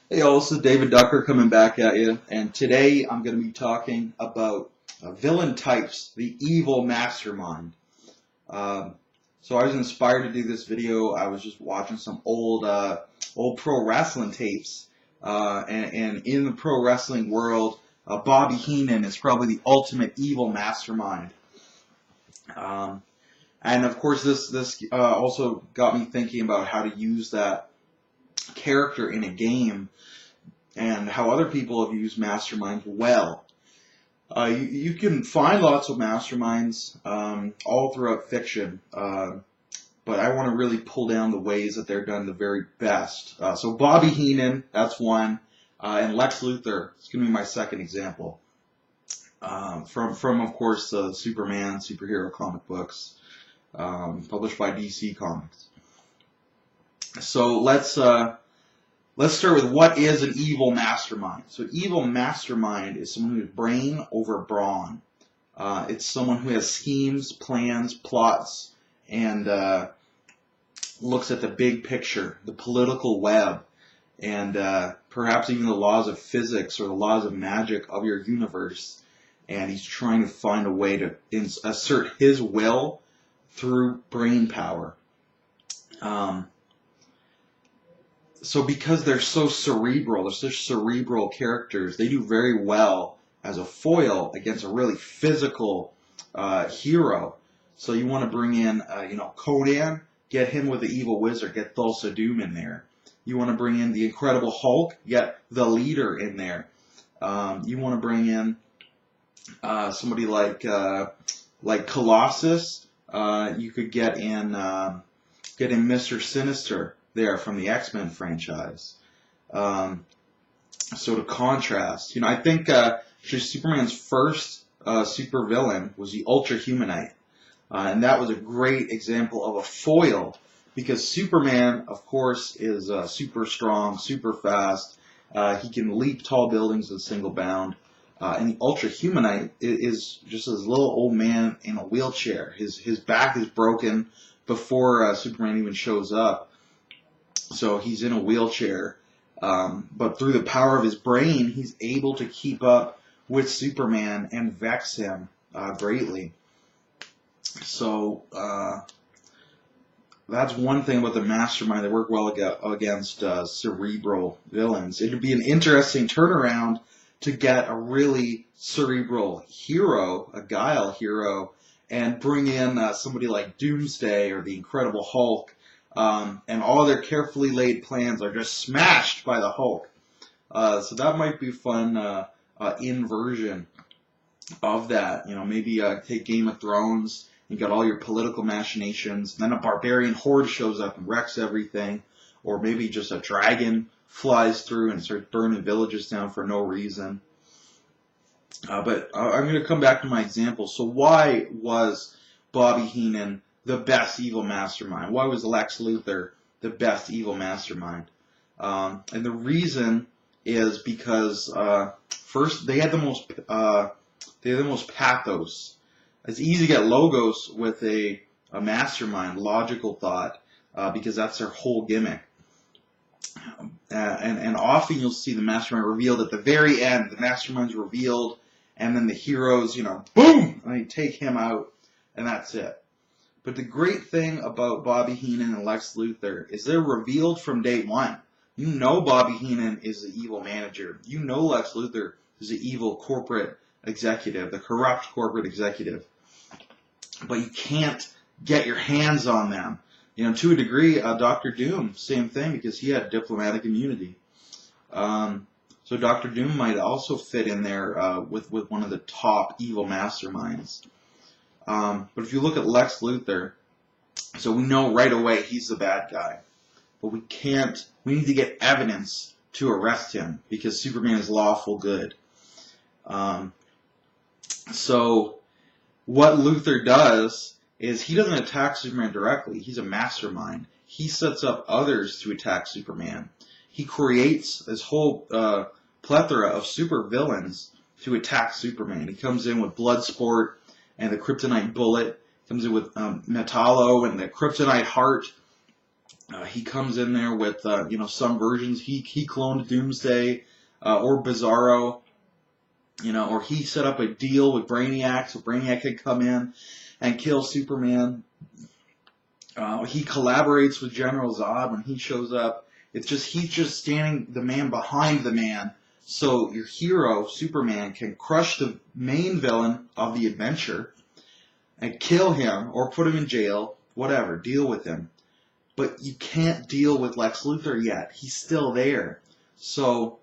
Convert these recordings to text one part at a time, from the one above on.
Hey, all, this is David Ducker coming back at you, and today I'm going to be talking about villain types, the evil mastermind. Um, so I was inspired to do this video. I was just watching some old pro wrestling tapes, and in the pro wrestling world, Bobby Heenan is probably the ultimate evil mastermind. Um, and of course, this also got me thinking about how to use that character in a game and how other people have used masterminds well. You can find lots of masterminds all throughout fiction, but I want to really pull down the ways that they're done the very best. So Bobby Heenan, that's one, and Lex Luthor is going to be my second example. From of course Superman superhero comic books, published by DC Comics. So let's start with what is an evil mastermind. So evil mastermind is someone who has brain over brawn. It's someone who has schemes, plans, plots, and looks at the big picture, the political web, and perhaps even the laws of physics or the laws of magic of your universe. And he's trying to find a way to assert his will through brain power. So because they're so cerebral, they're such cerebral characters, they do very well as a foil against a really physical hero. So you want to bring in, Conan, get him with the evil wizard, get Thulsa Doom in there. You want to bring in the Incredible Hulk, get the leader in there. You want to bring in somebody like Colossus. You could get in Mr. Sinister there from the X-Men franchise. So to contrast, I think Superman's first supervillain was the Ultra Humanite, and that was a great example of a foil because Superman, of course, is super strong, super fast. He can leap tall buildings with a single bound. And the Ultra Humanite is just this little old man in a wheelchair. His back is broken before Superman even shows up. So he's in a wheelchair, but through the power of his brain, he's able to keep up with Superman and vex him greatly. So that's one thing about the mastermind. They work well against cerebral villains. It would be an interesting turnaround to get a really cerebral hero, a guile hero, and bring in somebody like Doomsday or the Incredible Hulk. And all their carefully laid plans are just smashed by the Hulk. So that might be fun inversion of that. Maybe take Game of Thrones, you got all your political machinations, and then a barbarian horde shows up and wrecks everything. Or maybe just a dragon flies through and starts burning villages down for no reason. But I'm going to come back to my example. So why was Bobby Heenan the best evil mastermind? Why was Lex Luthor the best evil mastermind? And the reason is because first they had the most pathos. It's easy to get logos with a mastermind, logical thought, because that's their whole gimmick. And often you'll see the mastermind revealed at the very end. The mastermind's revealed, and then the heroes, boom, and they take him out, and that's it. But the great thing about Bobby Heenan and Lex Luthor is they're revealed from day one. You know Bobby Heenan is the evil manager. You know Lex Luthor is the evil corporate executive, the corrupt corporate executive. But you can't get your hands on them. To a degree, Dr. Doom, same thing, because he had diplomatic immunity. So Dr. Doom might also fit in there with one of the top evil masterminds. But if you look at Lex Luthor, so we know right away he's the bad guy. But we need to get evidence to arrest him because Superman is lawful good. So what Luthor does is he doesn't attack Superman directly. He's a mastermind. He sets up others to attack Superman. He creates this whole plethora of supervillains to attack Superman. He comes in with Bloodsport and the Kryptonite Bullet, comes in with Metallo and the Kryptonite Heart, He comes in there with some versions he cloned Doomsday or Bizarro, or he set up a deal with Brainiac so Brainiac could come in and kill Superman. He collaborates with General Zod when he shows up. He's just standing the man behind the man, so your hero Superman can crush the main villain of the adventure and kill him or put him in jail, whatever, deal with him. But you can't deal with Lex Luthor yet. He's still there. So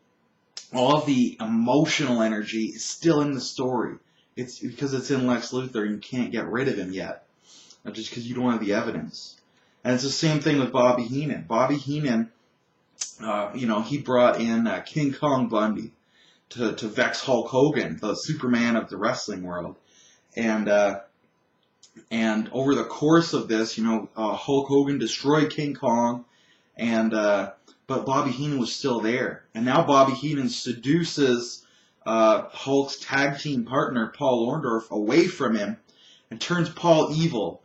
all of the emotional energy is still in the story. It's because it's in Lex Luthor and you can't get rid of him yet. Just because you don't have the evidence. And it's the same thing with Bobby Heenan. Bobby Heenan, he brought in King Kong Bundy to vex Hulk Hogan, the Superman of the wrestling world. And over the course of this, Hulk Hogan destroyed King Kong, but Bobby Heenan was still there. And now Bobby Heenan seduces Hulk's tag team partner, Paul Orndorff, away from him and turns Paul evil.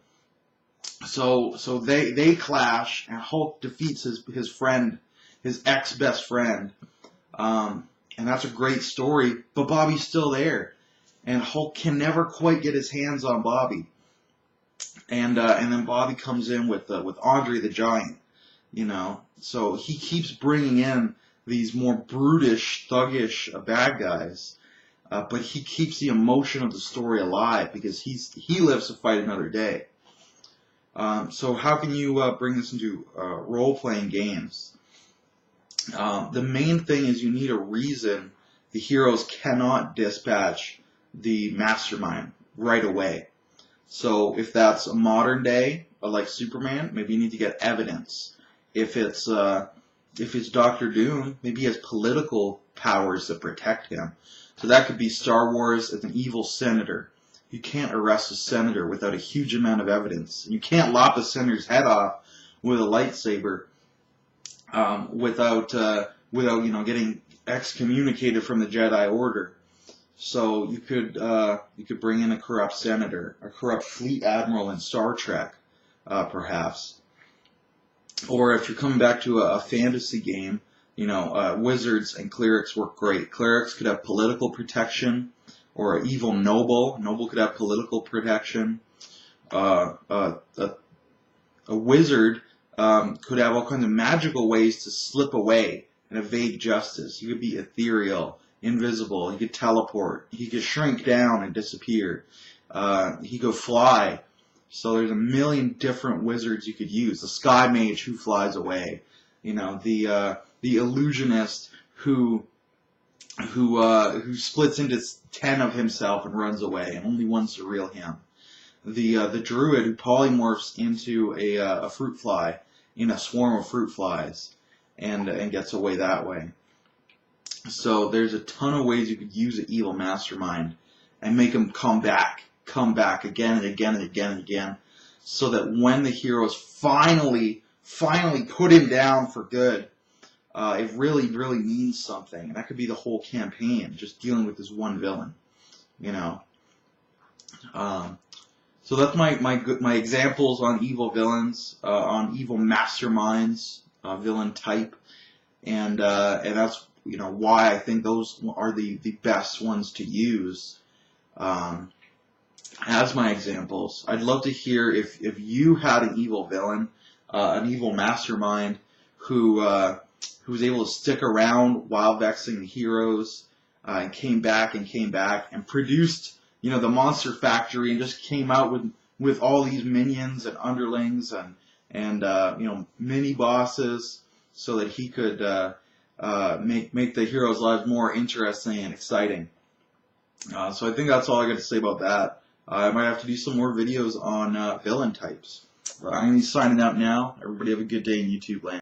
So they clash, and Hulk defeats his friend, his ex-best friend. And that's a great story, but Bobby's still there. And Hulk can never quite get his hands on Bobby. And then Bobby comes in with Andre the Giant, So he keeps bringing in these more brutish, thuggish bad guys, but he keeps the emotion of the story alive because he lives to fight another day. So how can you bring this into role-playing games? The main thing is you need a reason the heroes cannot dispatch the mastermind right away. So if that's a modern day, like Superman, maybe you need to get evidence. If it's Dr. Doom, maybe he has political powers that protect him. So that could be Star Wars as an evil senator. You can't arrest a senator without a huge amount of evidence. You can't lop a senator's head off with a lightsaber without getting excommunicated from the Jedi Order. So you could bring in a corrupt senator, a corrupt fleet admiral in Star Trek, perhaps. Or if you're coming back to a fantasy game, wizards and clerics work great. Clerics could have political protection, or an evil noble. Noble could have political protection. A wizard could have all kinds of magical ways to slip away and evade justice. He could be ethereal, invisible. He could teleport. He could shrink down and disappear. He could fly. So there's a million different wizards you could use. The sky mage who flies away. The illusionist who splits into 10 of himself and runs away and only one's the real him. The druid who polymorphs into a fruit fly in a swarm of fruit flies and gets away that way. So there's a ton of ways you could use an evil mastermind and make him come back again and again and again and again, so that when the heroes finally put him down for good, it really, really means something. And that could be the whole campaign, just dealing with this one villain, So that's my examples on evil villains, on evil masterminds, villain type, and that's why I think those are the best ones to use as my examples. I'd love to hear if you had an evil villain, an evil mastermind who was able to stick around while vexing the heroes, and came back and produced the Monster Factory and just came out with all these minions and underlings and mini bosses, so that he could make the heroes' lives more interesting and exciting. So I think that's all I got to say about that. I might have to do some more videos on villain types. I'm going to be signing out now. Everybody have a good day in YouTube land.